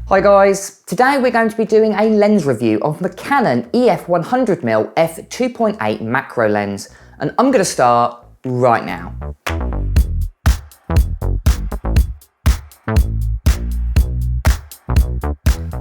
Hi guys, today we're going to be doing a lens review of the Canon EF 100mm f2.8 macro lens, and I'm going to start right now.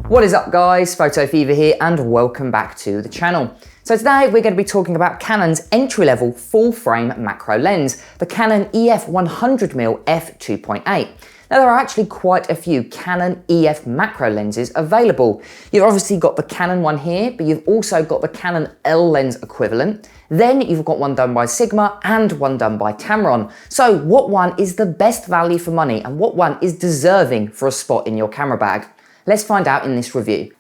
What is up guys, Photo Fever here and welcome back to the channel. So today we're going to be talking about Canon's entry-level full-frame macro lens, the Canon EF 100mm f2.8. Now there are actually quite a few Canon EF macro lenses available. You've obviously got the Canon one here, but you've also got the Canon L lens equivalent. Then you've got one done by Sigma and one done by Tamron. So what one is the best value for money and what one is deserving for a spot in your camera bag? Let's find out in this review.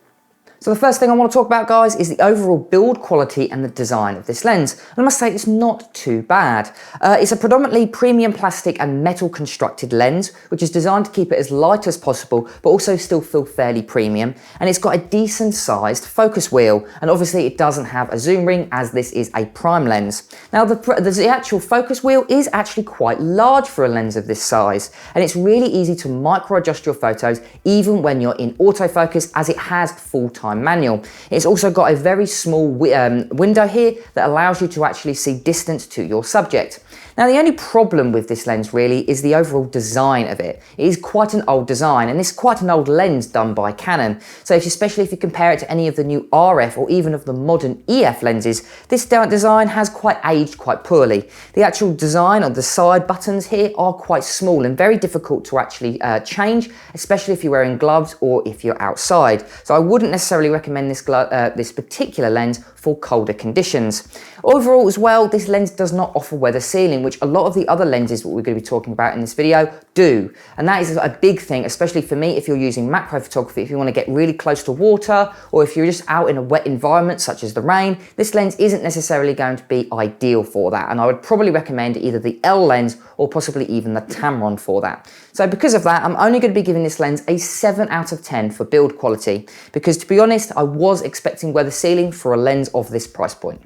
So the first thing I want to talk about, guys, is the overall build quality and the design of this lens. And I must say it's not too bad. It's a predominantly premium plastic and metal constructed lens, which is designed to keep it as light as possible, but also still feel fairly premium. And it's got a decent sized focus wheel. And obviously it doesn't have a zoom ring as this is a prime lens. Now the actual focus wheel is actually quite large for a lens of this size. And it's really easy to micro adjust your photos even when you're in autofocus, as it has full-time manual. It's also got a very small window here that allows you to actually see distance to your subject. Now the only problem with this lens really is the overall design of it. It is quite an old design, and it's quite an old lens done by Canon. So especially if you compare it to any of the new RF or even of the modern EF lenses, this design has quite aged quite poorly. The actual design of the side buttons here are quite small and very difficult to actually change, especially if you're wearing gloves or if you're outside. So I wouldn't necessarily recommend this particular lens for colder conditions. Overall as well, this lens does not offer weather sealing, which a lot of the other lenses that we're going to be talking about in this video do. And that is a big thing, especially for me if you're using macro photography, if you want to get really close to water, or if you're just out in a wet environment such as the rain, this lens isn't necessarily going to be ideal for that. And I would probably recommend either the L lens or possibly even the Tamron for that. So because of that, I'm only going to be giving this lens a 7 out of 10 for build quality, because to be honest, I was expecting weather sealing for a lens of this price point.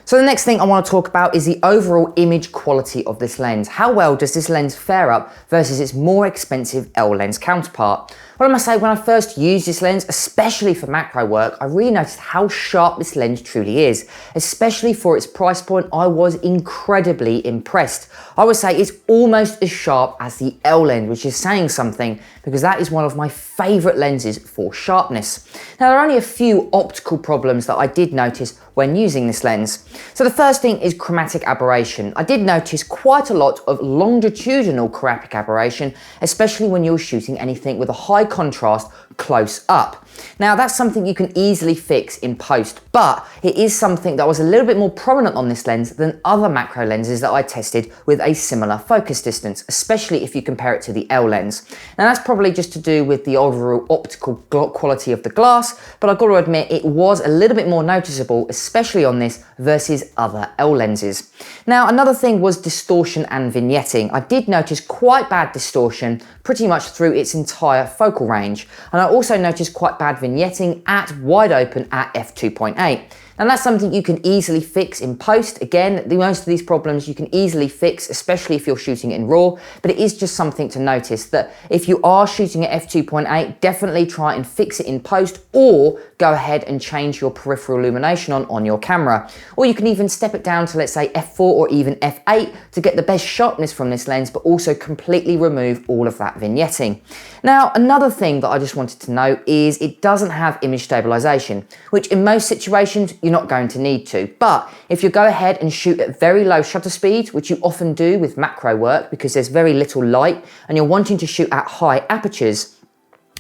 So the next thing I want to talk about is the overall image quality of this lens. How well does this lens fare up versus its more expensive L lens counterpart? Well, I must say, when I first used this lens, especially for macro work, I really noticed how sharp this lens truly is. Especially for its price point, I was incredibly impressed. I would say it's almost as sharp as the L lens, which is saying something, because that is one of my favorite lenses for sharpness. Now, there are only a few optical problems that I did notice when using this lens. So the first thing is chromatic aberration. I did notice quite a lot of longitudinal chromatic aberration, especially when you're shooting anything with a high contrast close up. Now that's something you can easily fix in post, but it is something that was a little bit more prominent on this lens than other macro lenses that I tested with a similar focus distance, especially if you compare it to the L lens. Now that's probably just to do with the overall optical quality of the glass, but I've got to admit it was a little bit more noticeable, especially on this versus other L lenses. Now another thing was distortion and vignetting. I did notice quite bad distortion pretty much through its entire focal range, and I also noticed quite bad vignetting at wide open at f2.8. Now that's something you can easily fix in post. Again, most of these problems you can easily fix, especially if you're shooting in RAW, but it is just something to notice that if you are shooting at f2.8, definitely try and fix it in post, or go ahead and change your peripheral illumination on your camera. Or you can even step it down to, let's say, f4 or even f8 to get the best sharpness from this lens, but also completely remove all of that vignetting. Now, another thing that I just wanted to note is it doesn't have image stabilization, which in most situations you're not going to need to. But if you go ahead and shoot at very low shutter speeds, which you often do with macro work because there's very little light, and you're wanting to shoot at high apertures,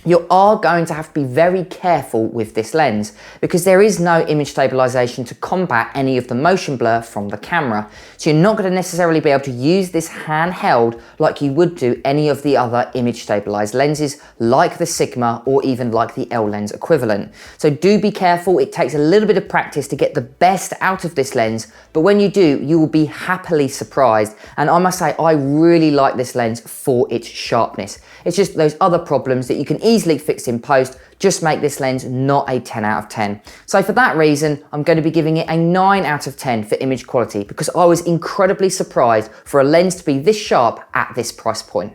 you are going to have to be very careful with this lens because there is no image stabilization to combat any of the motion blur from the camera. So you're not going to necessarily be able to use this handheld like you would do any of the other image stabilized lenses like the Sigma or even like the L lens equivalent. So do be careful. It takes a little bit of practice to get the best out of this lens, but when you do, you will be happily surprised. And I must say, I really like this lens for its sharpness. It's just those other problems that you can easily fix in post just make this lens not a 10 out of 10. So for that reason, I'm going to be giving it a 9 out of 10 for image quality, because I was incredibly surprised for a lens to be this sharp at this price point.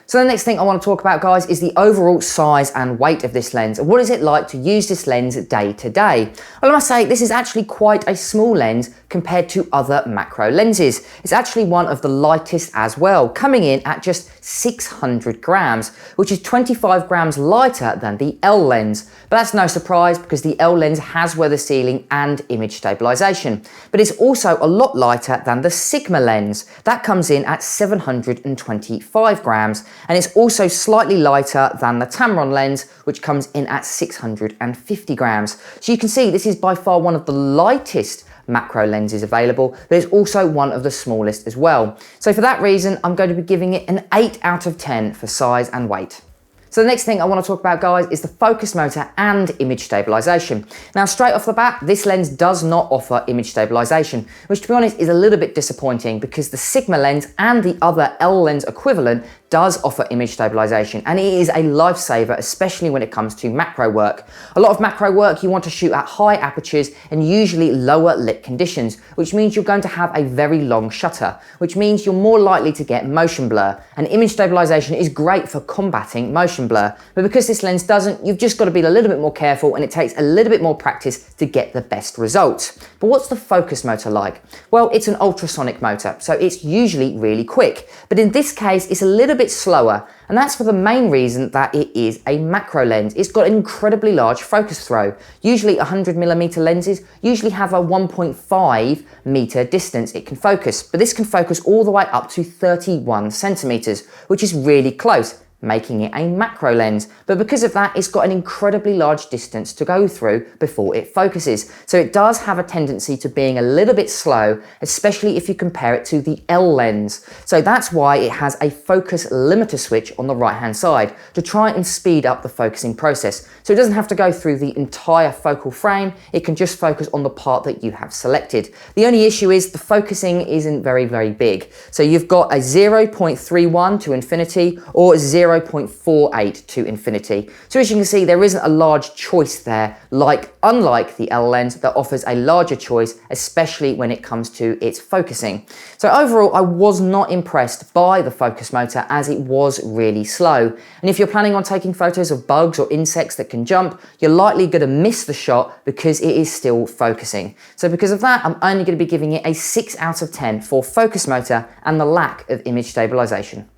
So the next thing I want to talk about, guys, is the overall size and weight of this lens. What is it like to use this lens day to day? Well, I must say this is actually quite a small lens compared to other macro lenses. It's actually one of the lightest as well, coming in at just 600 grams, which is 25 grams lighter than the L lens. But that's no surprise, because the L lens has weather sealing and image stabilization. But it's also a lot lighter than the Sigma lens. That comes in at 725 grams. And it's also slightly lighter than the Tamron lens, which comes in at 650 grams. So you can see this is by far one of the lightest macro lenses available, but it's also one of the smallest as well. So for that reason, I'm going to be giving it an 8 out of 10 for size and weight. So the next thing I want to talk about, guys, is the focus motor and image stabilization. Now, straight off the bat, this lens does not offer image stabilization, which to be honest is a little bit disappointing, because the Sigma lens and the other L lens equivalent does offer image stabilization, and it is a lifesaver, especially when it comes to macro work. A lot of macro work, you want to shoot at high apertures and usually lower lit conditions, which means you're going to have a very long shutter, which means you're more likely to get motion blur. And image stabilization is great for combating motion blur, but because this lens doesn't, you've just got to be a little bit more careful, and it takes a little bit more practice to get the best results. But what's the focus motor like? Well, it's an ultrasonic motor, so it's usually really quick, but in this case, it's a little bit slower, and that's for the main reason that it is a macro lens. It's got an incredibly large focus throw. Usually 100mm lenses usually have a 1.5 meter distance it can focus, but this can focus all the way up to 31 centimeters, which is really close, making it a macro lens. But because of that, it's got an incredibly large distance to go through before it focuses. So it does have a tendency to being a little bit slow, especially if you compare it to the L lens. So that's why it has a focus limiter switch on the right hand side to try and speed up the focusing process. So it doesn't have to go through the entire focal frame, it can just focus on the part that you have selected. The only issue is the focusing isn't very, very big. So you've got a 0.31 to infinity or 0.48 to infinity. So as you can see, there isn't a large choice there, unlike the L lens that offers a larger choice, especially when it comes to its focusing. So overall, I was not impressed by the focus motor, as it was really slow. And if you're planning on taking photos of bugs or insects that can jump, you're likely going to miss the shot because it is still focusing. So because of that, I'm only going to be giving it a 6 out of 10 for focus motor and the lack of image stabilization.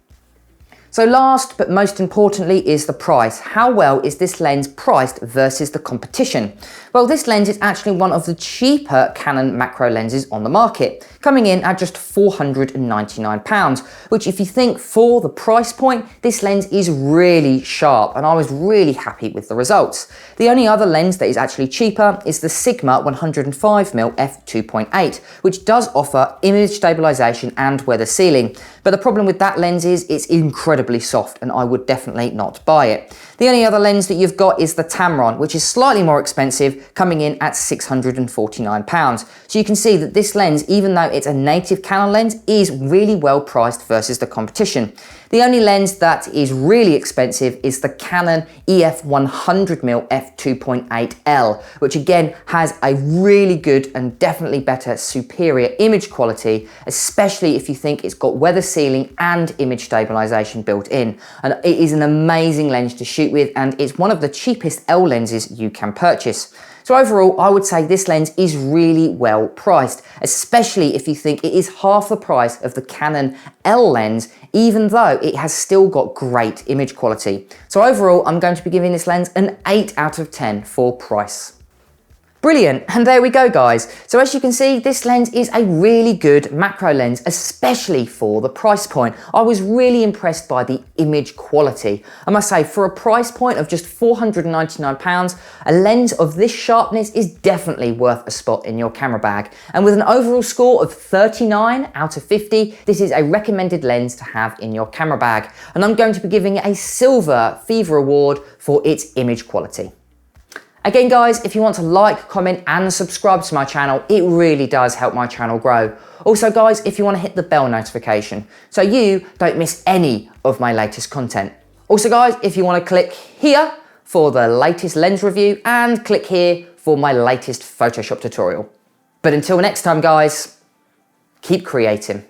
So last but most importantly is the price. How well is this lens priced versus the competition? Well, this lens is actually one of the cheaper Canon macro lenses on the market, coming in at just £499, which if you think for the price point, this lens is really sharp, and I was really happy with the results. The only other lens that is actually cheaper is the Sigma 105mm f2.8, which does offer image stabilization and weather sealing. But the problem with that lens is it's incredibly soft, and I would definitely not buy it. The only other lens that you've got is the Tamron, which is slightly more expensive, coming in at £649. So you can see that this lens, even though it's a native Canon lens, is really well priced versus the competition. The only lens that is really expensive is the Canon EF 100mm f2.8L, which again has a really good and definitely better superior image quality, especially if you think it's got weather sealing and image stabilization built in. And it is an amazing lens to shoot with, and it's one of the cheapest L lenses you can purchase. So overall, I would say this lens is really well priced, especially if you think it is half the price of the Canon L lens, even though it has still got great image quality. So overall, I'm going to be giving this lens an 8 out of 10 for price. Brilliant, and there we go, guys. So as you can see, this lens is a really good macro lens, especially for the price point. I was really impressed by the image quality. I must say, for a price point of just £499, a lens of this sharpness is definitely worth a spot in your camera bag. And with an overall score of 39 out of 50, this is a recommended lens to have in your camera bag. And I'm going to be giving it a Silver Fever Award for its image quality. Again, guys, if you want to like, comment and subscribe to my channel, it really does help my channel grow. Also, guys, if you want to hit the bell notification so you don't miss any of my latest content. Also guys, if you want to click here for the latest lens review and click here for my latest Photoshop tutorial. But until next time guys, keep creating.